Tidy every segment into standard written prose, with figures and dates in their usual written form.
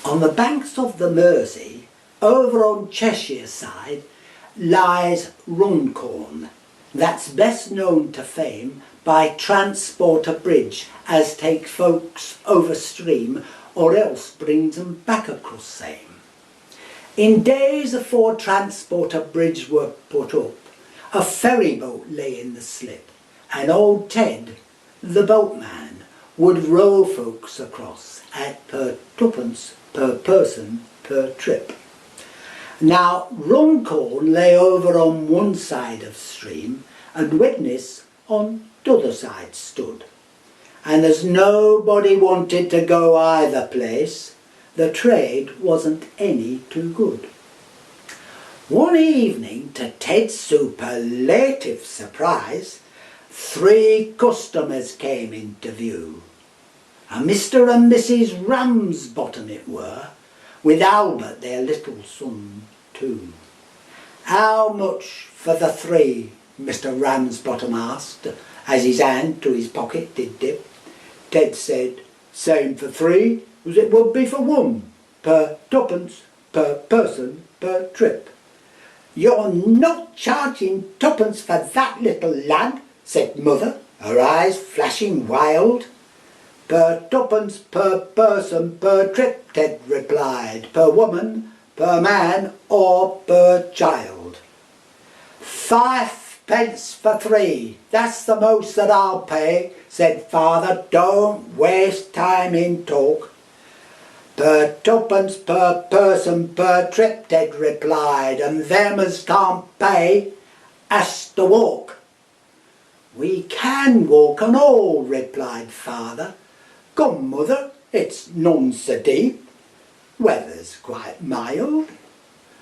On the banks of the Mersey, over on Cheshire side, lies Runcorn, that's best known to fame by transporter bridge as take folks over stream or else brings them back across same. In days afore transporter bridge were put up, a ferry boat lay in the slip, and old Ted, the boatman, would row folks across at per twopence per person per trip. Now Runcorn lay over on one side of stream and Widnes on t'other side stood. And as nobody wanted to go either place, the trade wasn't any too good. One evening, to Ted's superlative surprise, 3 customers came into view. A Mr. and Mrs. Ramsbottom it were, with Albert their little son too. How much for the 3? Mr. Ramsbottom asked, as his hand to his pocket did dip. Ted said, same for 3 as it would be for 1, per twopence per person per trip. You're not charging twopence for that little lad, said mother, her eyes flashing wild. Per twopence per person per trip, Ted replied, per woman, per man, or per child. 5 pence for 3, that's the most that I'll pay, said father, don't waste time in talk. Per twopence per person per trip, Ted replied, and them as can't pay has to walk. We can walk and all, replied father. Come, mother, it's none so deep. Weather's quite mild.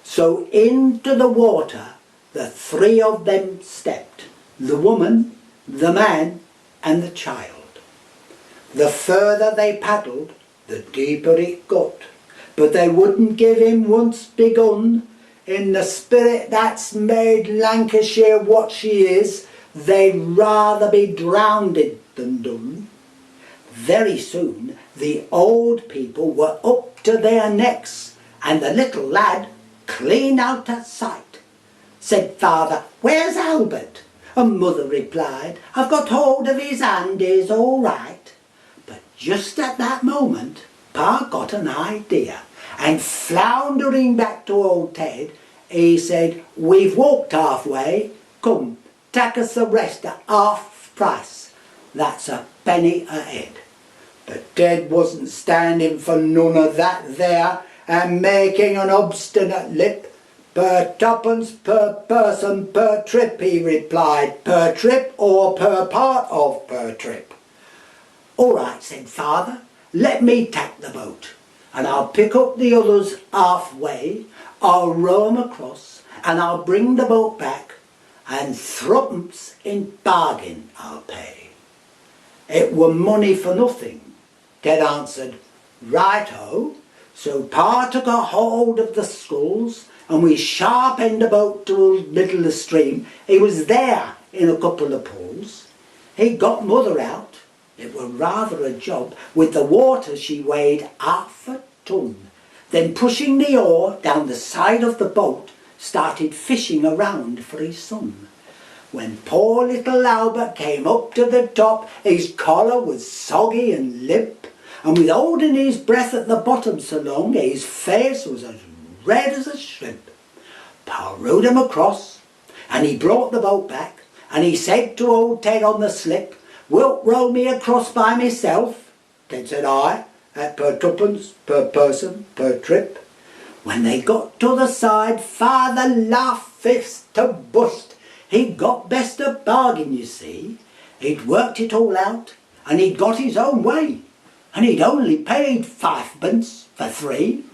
So into the water the 3 of them stepped, the woman, the man, and the child. The further they paddled, the deeper it got, but they wouldn't give him once begun. In the spirit that's made Lancashire what she is, they'd rather be drowned than done. Very soon the old people were up to their necks, and the little lad clean out of sight. Said father, where's Albert? And mother replied, I've got hold of his hand, he's all right. But just at that moment, pa got an idea, and floundering back to old Ted, he said, we've walked halfway, come, take us the rest at half price. That's a penny a head. But Ted wasn't standing for none of that there, and making an obstinate lip, per twopence per person per trip, he replied, per trip or per part of per trip. All right, said father, let me tack the boat, and I'll pick up the others halfway, I'll row 'em across, and I'll bring the boat back, and 3 in bargain I'll pay. It were money for nothing. Ted answered, right-ho. So pa took a hold of the sculls, and we sharp-end the boat to the middle of the stream. He was there in a couple of pulls. He got mother out. It were rather a job. With the water she weighed 1/2 ton. Then pushing the oar down the side of the boat, started fishing around for his son. When poor little Albert came up to the top, his collar was soggy and limp, and with holding his breath at the bottom so long, his face was as red as a shrimp. Pa rowed him across, and he brought the boat back, and he said to old Ted on the slip, wilt row me across by myself? Ted said, aye, at per twopence per person per trip. When they got to the side, father laughed fist to bust. He'd got best of bargain, you see. He'd worked it all out, and he'd got his own way, and he'd only paid 5 pence for 3.